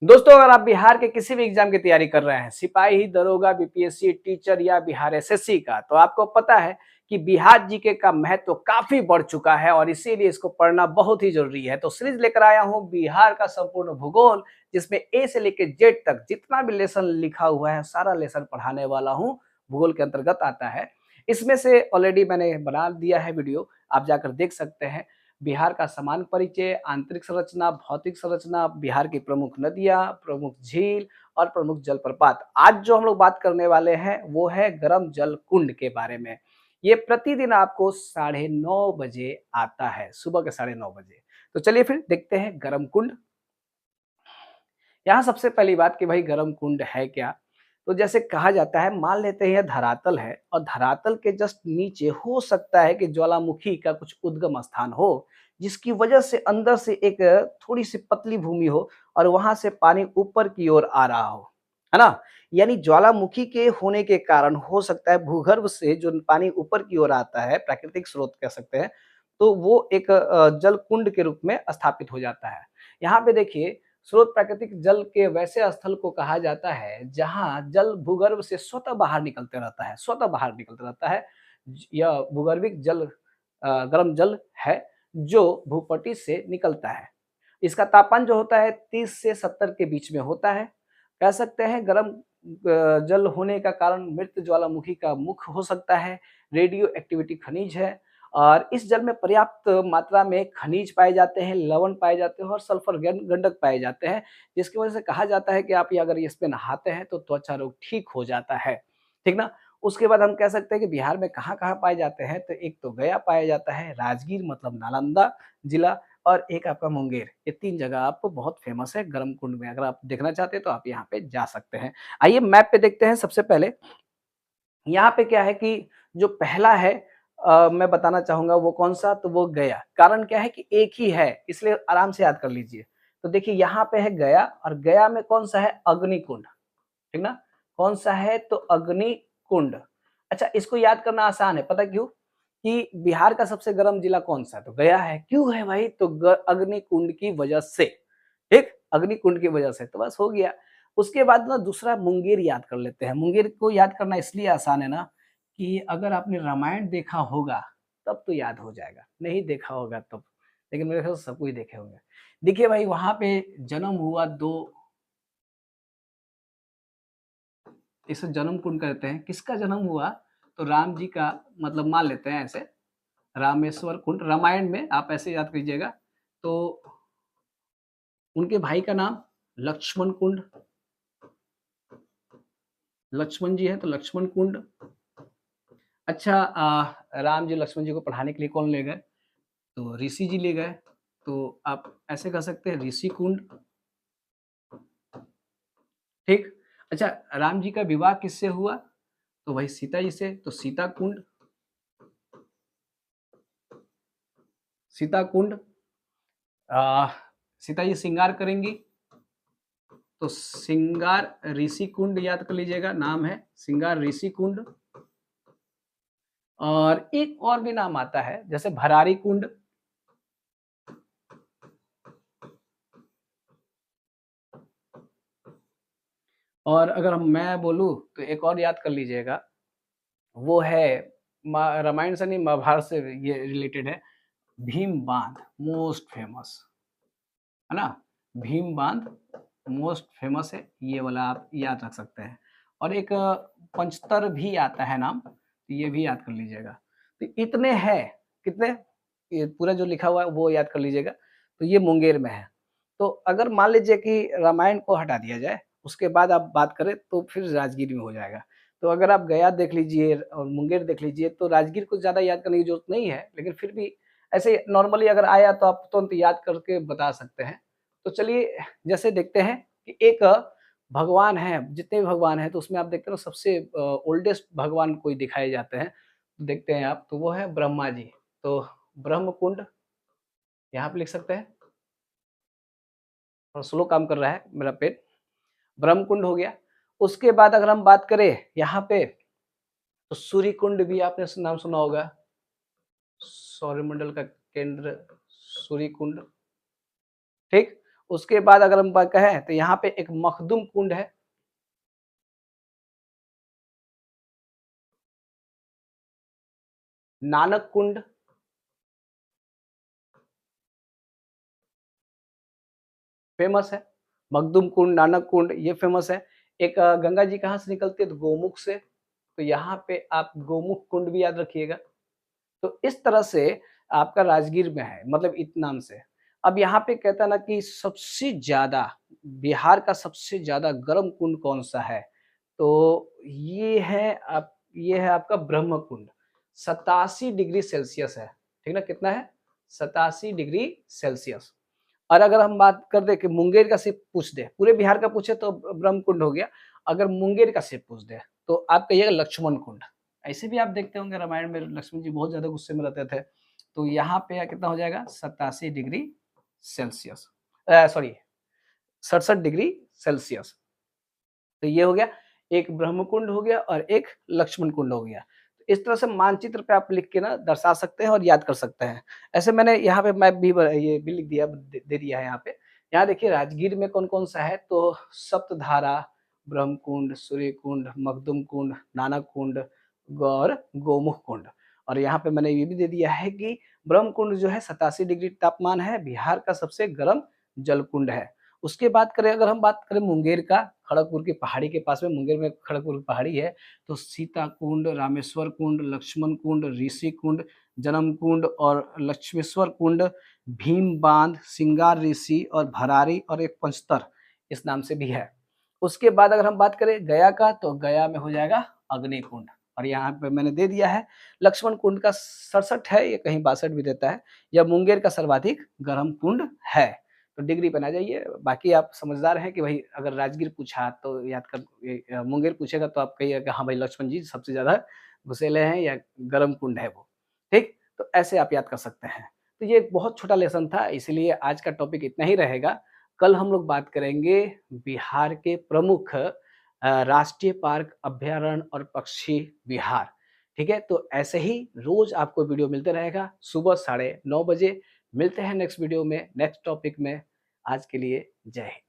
दोस्तों, अगर आप बिहार के किसी भी एग्जाम की तैयारी कर रहे हैं, सिपाही, दरोगा, बीपीएससी, टीचर या बिहार एसएससी का, तो आपको पता है कि बिहार जीके का महत्व काफी बढ़ चुका है और इसीलिए इसको पढ़ना बहुत ही जरूरी है। तो सीरीज लेकर आया हूं बिहार का संपूर्ण भूगोल, जिसमें ए से लेकर जेड तक जितना भी लेसन लिखा हुआ है, सारा लेसन पढ़ाने वाला हूं। भूगोल के अंतर्गत आता है। इसमें से ऑलरेडी मैंने बना दिया है वीडियो, आप जाकर देख सकते हैं। बिहार का समान परिचय, आंतरिक संरचना, भौतिक संरचना, बिहार की प्रमुख नदियां, प्रमुख झील और प्रमुख जलप्रपात। आज जो हम लोग बात करने वाले हैं वो है गर्म जल कुंड के बारे में। ये प्रतिदिन आपको 9:30 बजे आता है, सुबह के 9:30 बजे। तो चलिए फिर देखते हैं गर्म कुंड। यहाँ सबसे पहली बात कि भाई गर्म कुंड है क्या। तो जैसे कहा जाता है, मान लेते हैं यह धरातल है और धरातल के जस्ट नीचे हो सकता है कि ज्वालामुखी का कुछ उद्गम स्थान हो, जिसकी वजह से अंदर से एक थोड़ी सी पतली भूमि हो और वहां से पानी ऊपर की ओर आ रहा हो, है ना। यानी ज्वालामुखी के होने के कारण हो सकता है भूगर्भ से जो पानी ऊपर की ओर आता है, प्राकृतिक स्रोत कह सकते हैं, तो वो एक जल कुंड के रूप में स्थापित हो जाता है। यहाँ पे देखिए, स्रोत प्राकृतिक जल के वैसे स्थल को कहा जाता है जहां जल भूगर्भ से स्वतः बाहर निकलते रहता है, स्वतः बाहर निकलता रहता है। यह भूगर्भिक जल गर्म जल है जो भूपट्टी से निकलता है। इसका तापमान जो होता है 30 से 70 के बीच में होता है। कह सकते हैं गर्म जल होने का कारण मृत ज्वालामुखी का मुख हो सकता है, रेडियो एक्टिविटी खनिज है और इस जल में पर्याप्त मात्रा में खनिज पाए जाते हैं, लवण पाए जाते हैं और सल्फर गंधक पाए जाते हैं, जिसकी वजह से कहा जाता है कि आप ये अगर इसमें नहाते हैं तो त्वचा रोग ठीक हो जाता है। ठीक ना? उसके बाद हम कह सकते हैं कि बिहार में कहाँ-कहाँ पाए जाते हैं, तो एक तो गया पाया जाता है, राजगीर मतलब नालंदा जिला और एक आपका मुंगेर। ये 3 जगह आपको बहुत फेमस है गर्म कुंड में। अगर आप देखना चाहते हैं तो आप यहाँ पे जा सकते हैं। आइए मैप पे देखते हैं सबसे पहले। यहाँ पे क्या है कि जो पहला है मैं बताना चाहूँगा वो कौन-सा, तो वो गया। कारण क्या है कि एक ही है, इसलिए आराम से याद कर लीजिए। तो देखिए यहाँ पे है गया और गया में कौन-सा है, अग्निकुंड, ठीक ना? कौन-सा है, तो अग्निकुंड। अच्छा, इसको याद करना आसान है, पता क्यों? कि बिहार का सबसे गर्म जिला कौन-सा है, तो गया है। क्यों है भाई? तो अग्निकुंड की वजह से, ठीक? अग्निकुंड की वजह से, तो बस हो गया। उसके बाद ना दूसरा मुंगेर याद कर लेते हैं। मुंगेर को याद करना इसलिए आसान है ना कि अगर आपने रामायण देखा होगा तब तो याद हो जाएगा, नहीं देखा होगा तब। लेकिन मेरे ख्याल से सब कोई देखे होंगे। देखिए भाई, वहाँ पे जन्म हुआ 2, इसे जन्म कुंड कहते हैं। किसका जन्म हुआ? तो राम जी का, मतलब मान लेते हैं ऐसे, रामेश्वर कुंड, रामायण में आप ऐसे याद कीजिएगा। तो उनके भाई का नाम लक्ष्मण कुंड, लक्ष्मण जी है तो लक्ष्मण कुंड। अच्छा, राम जी लक्ष्मण जी को पढ़ाने के लिए कौन ले गए? तो ऋषि जी ले गए। तो आप ऐसे कह सकते हैं ऋषि कुंड, ठीक। अच्छा, राम जी का विवाह किससे हुआ? तो वही सीता जी से, तो सीता कुंड, सीता कुंड। आ, सीता जी श्रृंगार करेंगी तो श्रृंगार ऋषि कुंड याद कर लीजिएगा, नाम है श्रृंगार ऋषि कुंड। और एक और भी नाम आता है जैसे भरारी कुंड। और अगर मैं बोलूं तो एक और याद कर लीजिएगा, वो है रामायण से नहीं, महाभारत से ये रिलेटेड है, भीम बांध, मोस्ट फेमस, है ना। भीम बांध मोस्ट फेमस है, ये वाला आप याद रख सकते हैं। और एक पंचतर भी आता है नाम, तो ये भी याद कर लीजिएगा। तो इतने हैं, कितने, ये पूरा जो लिखा हुआ है वो याद कर लीजिएगा। तो ये मुंगेर में है। तो अगर मान लीजिए कि रामायण को हटा दिया जाए, उसके बाद आप बात करें तो फिर राजगीर में हो जाएगा। तो अगर आप गया देख लीजिए और मुंगेर देख लीजिए, तो राजगीर को ज़्यादा याद करने की ज़रूरत नहीं है, लेकिन फिर भी ऐसे नॉर्मली अगर आया तो आप तुरंत याद करके बता सकते हैं। तो चलिए, जैसे देखते हैं कि एक भगवान है, जितने भी भगवान हैं तो उसमें आप देखते हो सबसे ओल्डेस्ट भगवान कोई दिखाए जाते हैं, देखते हैं आप, तो वो है ब्रह्मा जी। तो ब्रह्म कुंड यहाँ पे लिख सकते हैं, और स्लो काम कर रहा है मेरा पेन। ब्रह्म कुंड हो गया। उसके बाद अगर हम बात करें यहाँ पे, तो सूर्य कुंड भी आपने नाम सुना होगा, सौरमंडल का केंद्र सूर्य कुंड, ठीक। उसके बाद अगर हम बात कहें तो यहाँ पे एक मखदुम कुंड है। नानक कुंड, फेमस है। मखदुम कुंड, नानक कुंड ये फेमस है। एक गंगा जी कहाँ से निकलती है? तो गोमुख से। तो यहाँ पे आप गोमुख कुंड भी याद रखिएगा। तो इस तरह से आपका राजगीर में है, मतलब इत्मीनान से। अब यहाँ पे कहता है ना कि सबसे ज़्यादा बिहार का सबसे ज़्यादा गर्म कुंड कौन-सा है? तो ये है आपका ब्रह्म कुंड। 87 डिग्री सेल्सियस है, ठीक ना? कितना है? 87 डिग्री सेल्सियस। और अगर हम बात कर दें कि मुंगेर का सिर्फ पूछ दे, पूरे बिहार का पूछे तो ब्रह्म कुंड हो गया। अगर मुंगेर का सिर्फ पूछ दे, तो आप कहिएगा लक्ष्मण कुंड। ऐसे भी आप देखते होंगे रामायण में लक्ष्मण जी बहुत ज़्यादा गुस्से में रहते थे। तो यहाँ पे कितना हो जाएगा? 87 degree Celsius, sorry 67 degree Celsius. तो ये हो गया, एक ब्रह्मकुंड हो गया और एक लक्ष्मण कुंड हो गया। तो इस तरह से मानचित्र पे आप लिख के ना दर्शा सकते हैं और याद कर सकते हैं। ऐसे मैंने यहाँ पे मैप भी ये भी लिख दिया, दे दिया है यहाँ पे। यहाँ देखिए राजगीर में कौन-कौन सा है, तो सप्तधारा, ब्रह्मकुंड, सूर्यकुंड, मखदुम कुंड, नानक कुंड और गोमुख कुंड। और यहाँ पे मैंने ये भी दे दिया है कि ब्रह्मकुंड जो है 87 डिग्री तापमान है, बिहार का सबसे गर्म जलकुंड है। उसके बाद करें, अगर हम बात करें मुंगेर का, खड़गपुर की पहाड़ी के पास में मुंगेर में खड़गपुर की पहाड़ी है, तो सीता कुंड, रामेश्वर कुंड, लक्ष्मण कुंड, ऋषि कुंड, जन्म कुंड और लक्ष्मेश्वर कुंड, भीम बांध, सिंगार ऋषि और भरारी और एक पंचतर इस नाम से भी है। उसके बाद अगर हम बात करें गया का, तो गया में हो जाएगा अग्नि कुंड। और यहाँ पे मैंने दे दिया है लक्ष्मण कुंड का 67 है, ये कहीं 62 भी देता है। यह मुंगेर का सर्वाधिक गर्म कुंड है। तो डिग्री पे ना जाइए, बाकी आप समझदार हैं कि भाई अगर राजगीर पूछा तो याद कर, मुंगेर पूछेगा तो आप कहिएगा कि हाँ भाई लक्ष्मण जी सबसे ज़्यादा घुसेले हैं या गर्म कुंड है वो, ठीक? तो ऐसे आप याद कर सकते हैं। तो ये एक बहुत छोटा लेसन था, इसलिए आज का टॉपिक इतना ही रहेगा। कल हम लोग बात करेंगे बिहार के प्रमुख राष्ट्रीय पार्क, अभयारण्य और पक्षी विहार, ठीक है? तो ऐसे ही रोज़ आपको वीडियो मिलते रहेगा सुबह 9:30 बजे। मिलते हैं नेक्स्ट वीडियो में, नेक्स्ट टॉपिक में। आज के लिए जय हिंद।